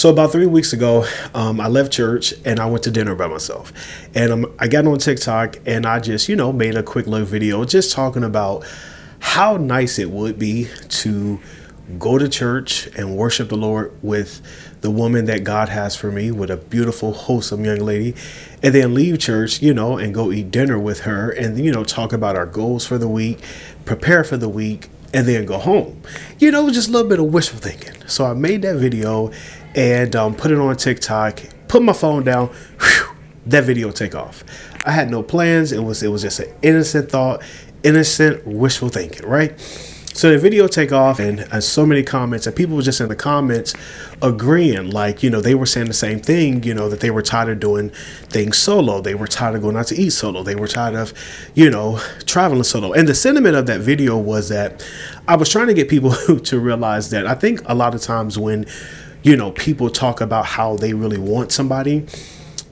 So about 3 weeks ago, I left church and I went to dinner by myself. And I got on TikTok and I just, made a quick little video just talking about how nice it would be to go to church and worship the Lord with the woman that God has for me, with a beautiful, wholesome young lady, and then leave church, and go eat dinner with her and, talk about our goals for the week, prepare for the week, and then go home. Just a little bit of wishful thinking. So I made that video and put it on TikTok, put my phone down, that video take off. I had no plans. It was just an innocent thought, innocent wishful thinking, right? So the video take off and so many comments, and people were just in the comments agreeing, like, they were saying the same thing, that they were tired of doing things solo. They were tired of going out to eat solo. They were tired of, traveling solo. And the sentiment of that video was that I was trying to get people to realize that I think a lot of times when, people talk about how they really want somebody,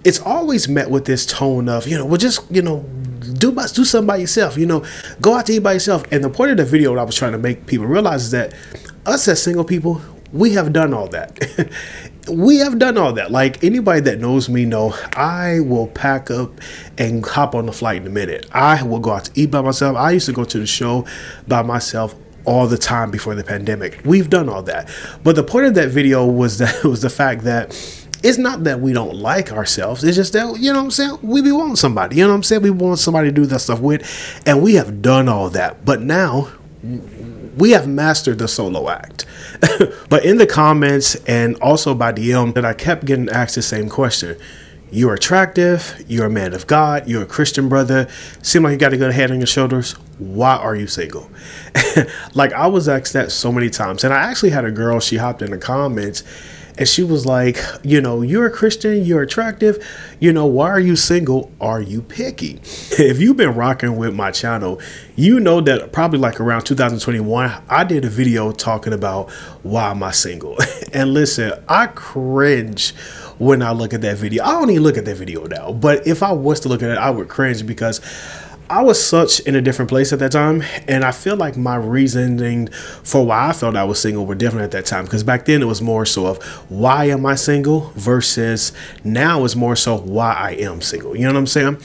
it's always met with this tone of, well, just, do something by yourself, go out to eat by yourself. And the point of the video, what I was trying to make people realize is that us as single people, we have done all that. We have done all that. Like, anybody that knows me know I will pack up and hop on the flight in a minute. I will go out to eat by myself. I used to go to the show by myself all the time before the pandemic. We've done all that. But the point of that video was the fact that it's not that we don't like ourselves. It's just that, we be wanting somebody, we want somebody to do that stuff with, and we have done all that. But now we have mastered the solo act. But in the comments and also by DM, that I kept getting asked the same question. You're attractive. You're a man of God. You're a Christian brother. Seem like you got a good head on your shoulders. Why are you single? Like, I was asked that so many times. And I actually had a girl, she hopped in the comments and she was like, you're a Christian, you're attractive, why are you single? Are you picky? If you've been rocking with my channel, you know that probably like around 2021, I did a video talking about why am I single? And listen, I cringe when I look at that video. I don't even look at that video now, but if I was to look at it, I would cringe because I was such in a different place at that time. And I feel like my reasoning for why I felt I was single were different at that time. Because back then it was more so of why am I single versus now it's more so why I am single. You know what I'm saying?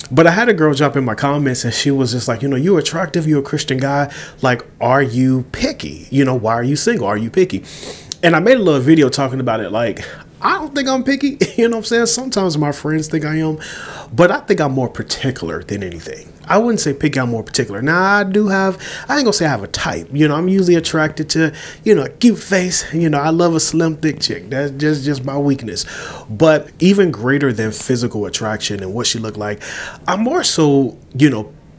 But I had a girl jump in my comments and she was just like, you're attractive. You're a Christian guy. Like, are you picky? Why are you single? Are you picky? And I made a little video talking about it. Like, I don't think I'm picky. Sometimes my friends think I am, but I think I'm more particular than anything. I wouldn't say picky, I'm more particular. Now, I ain't gonna say I have a type. I'm usually attracted to, a cute face. I love a slim, thick chick. That's just my weakness. But even greater than physical attraction and what she looked like, I'm more so,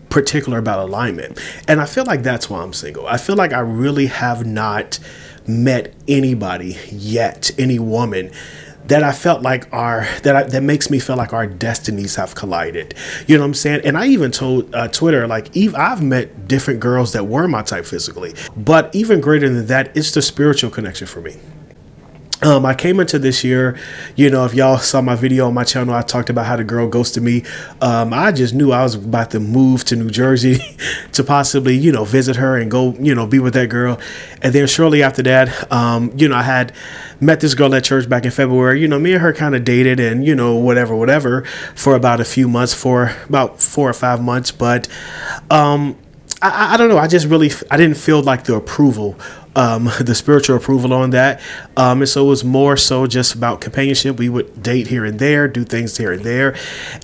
particular about alignment. And I feel like that's why I'm single. I feel like I really have not met anybody yet, any woman that I felt like that makes me feel like our destinies have collided. You know what I'm saying? And I even told Twitter, like, I've met different girls that were my type physically, but even greater than that, it's the spiritual connection for me. I came into this year, if y'all saw my video on my channel, I talked about how the girl ghosted me. I just knew I was about to move to New Jersey to possibly, visit her and go, be with that girl. And then shortly after that, I had met this girl at church back in February. Me and her kind of dated and, whatever, for about a few months, for about 4 or 5 months. But I don't know. I didn't feel like the approval, the spiritual approval on that. And so it was more so just about companionship. We would date here and there, do things here and there.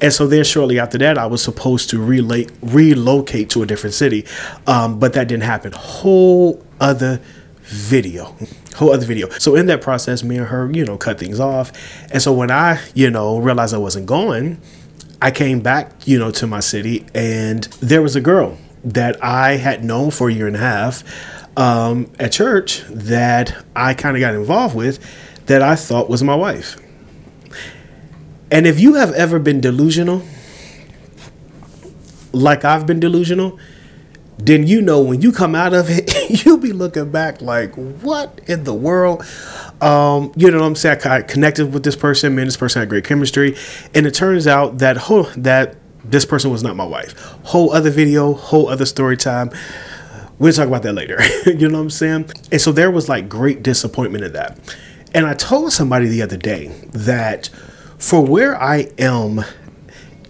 And so then shortly after that, I was supposed to relocate to a different city. But that didn't happen. Whole other video. So in that process, me and her, cut things off. And so when I, realized I wasn't going, I came back, to my city, and there was a girl that I had known for a year and a half at church that I kind of got involved with that I thought was my wife. And if you have ever been delusional, like I've been delusional, then when you come out of it, you'll be looking back like, what in the world? You know what I'm saying? I connected with this person. Me and this person had great chemistry. And it turns out that this person was not my wife. Whole other video, whole other story time. We'll talk about that later. You know what I'm saying? And so there was like great disappointment in that. And I told somebody the other day that for where I am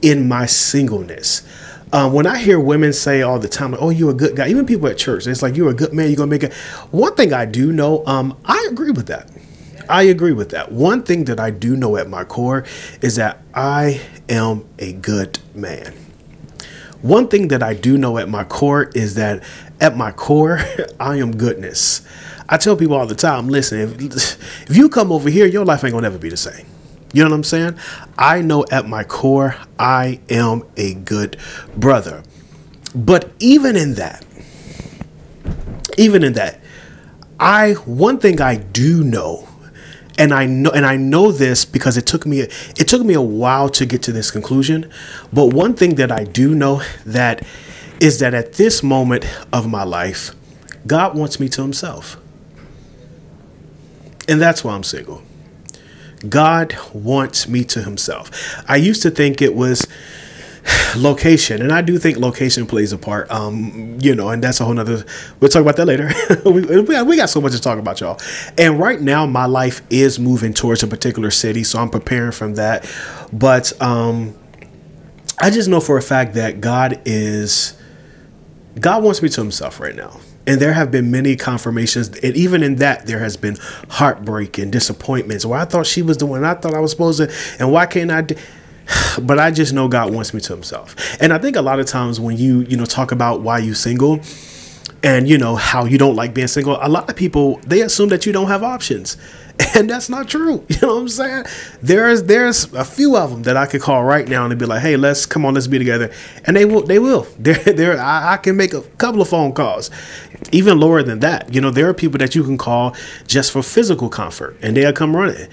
in my singleness, when I hear women say all the time, oh, you're a good guy, even people at church, it's like, you're a good man, you're going to make it. One thing I do know, I agree with that. I agree with that. One thing that I do know at my core is that I am a good man. One thing that I do know at my core is that at my core, I am goodness. I tell people all the time, listen, if you come over here, your life ain't gonna never be the same. You know what I'm saying? I know at my core, I am a good brother. But even in that, one thing I do know, and I know this because it took me a while to get to this conclusion. But one thing that I do know that is that at this moment of my life, God wants me to himself. And that's why I'm single. God wants me to himself. I used to think it was location, and I do think location plays a part, you know, and that's a whole nother, we'll talk about that later. we got so much to talk about, y'all. And right now my life is moving towards a particular city, so I'm preparing from that. But I just know for a fact that God wants me to himself right now. And there have been many confirmations, and even in that, there has been heartbreak and disappointments where I thought she was the one I thought I was supposed to, and why can't I do? But I just know God wants me to himself. And I think a lot of times when you talk about why you single and, you know, how you don't like being single, a lot of people, they assume that you don't have options. And that's not true. You know what I'm saying? There's a few of them that I could call right now and be like, hey, let's be together. And they will. I can make a couple of phone calls. Even lower than that. You know, there are people that you can call just for physical comfort and they'll come running.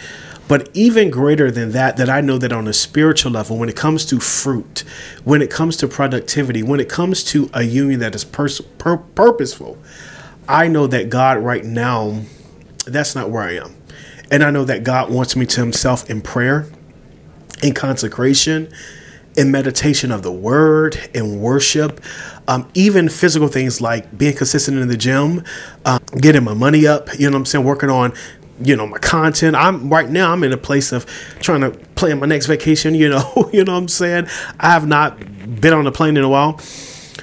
But even greater than that, that I know that on a spiritual level, when it comes to fruit, when it comes to productivity, when it comes to a union that is purposeful, I know that God right now, that's not where I am. And I know that God wants me to himself in prayer, in consecration, in meditation of the word, in worship, even physical things like being consistent in the gym, getting my money up, you know what I'm saying, working on, you know, my content. I'm in a place of trying to plan my next vacation, you know what I'm saying? I have not been on a plane in a while.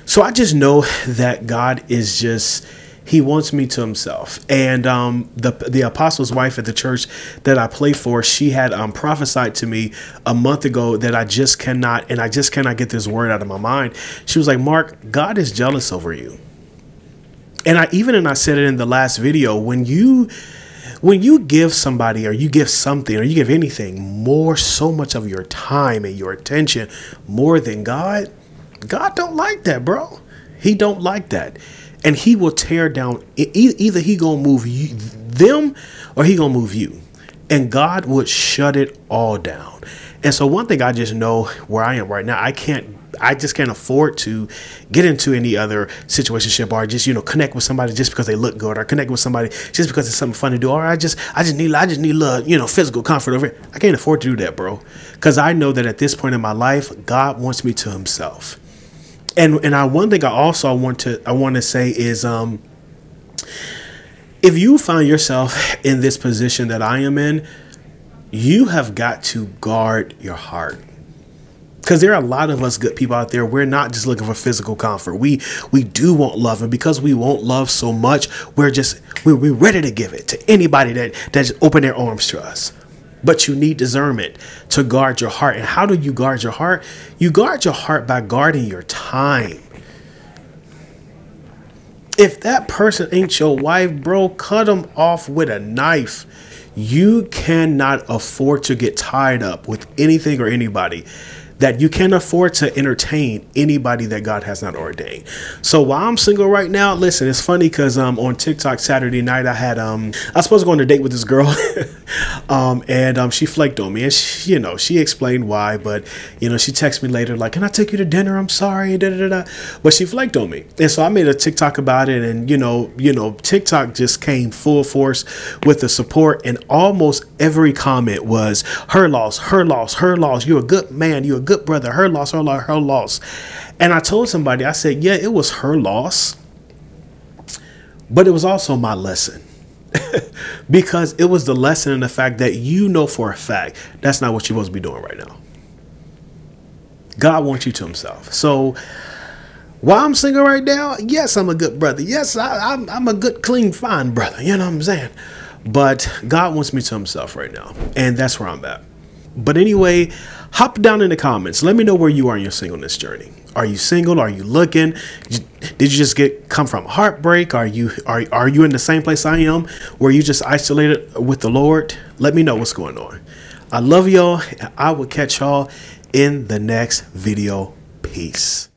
So I just know that God is just, he wants me to himself. And the apostle's wife at the church that I play for, she had prophesied to me a month ago that I just cannot get this word out of my mind. She was like, Mark, God is jealous over you. And I said it in the last video, when you give somebody, or you give something, or you give anything so much of your time and your attention more than God don't like that, bro. He don't like that. And he will tear down, either he gonna move them or he gonna move you. And God would shut it all down. And so one thing I just know where I am right now, I just can't afford to get into any other situationship, or just, you know, connect with somebody just because they look good, or connect with somebody just because it's something fun to do, or I just need love, you know, physical comfort over it. I can't afford to do that, bro. Because I know that at this point in my life, God wants me to himself. And one thing I want to say is, if you find yourself in this position that I am in, you have got to guard your heart. Because there are a lot of us good people out there. We're not just looking for physical comfort. We do want love. And because we want love so much, we're ready to give it to anybody that just open their arms to us. But you need discernment to guard your heart. And how do you guard your heart? You guard your heart by guarding your time. If that person ain't your wife, bro, cut them off with a knife. You cannot afford to get tied up with anything or anybody. That you can't afford to entertain anybody that God has not ordained. So while I'm single right now, listen, it's funny because on TikTok Saturday night, I was supposed to go on a date with this girl, and she flaked on me, and she explained why, but she texted me later like, "Can I take you to dinner? I'm sorry." But she flaked on me, and so I made a TikTok about it, and TikTok just came full force with the support, and almost every comment was her loss, her loss, her loss. You're a good man. You're a good brother. Her loss, her loss, her loss. And I told somebody, I said, yeah, it was her loss, but it was also my lesson. because it was the lesson in the fact that you know for a fact that's not what you're supposed to be doing right now. God wants you to himself. So while I'm single right now, yes, I'm a good brother. Yes, I'm a good, clean, fine brother. You know what I'm saying? But God wants me to himself right now. And that's where I'm at. But anyway, hop down in the comments. Let me know where you are in your singleness journey. Are you single? Are you looking? Did you just come from heartbreak? Are you in the same place I am, where you just isolated with the Lord? Let me know what's going on. I love y'all. I will catch y'all in the next video. Peace.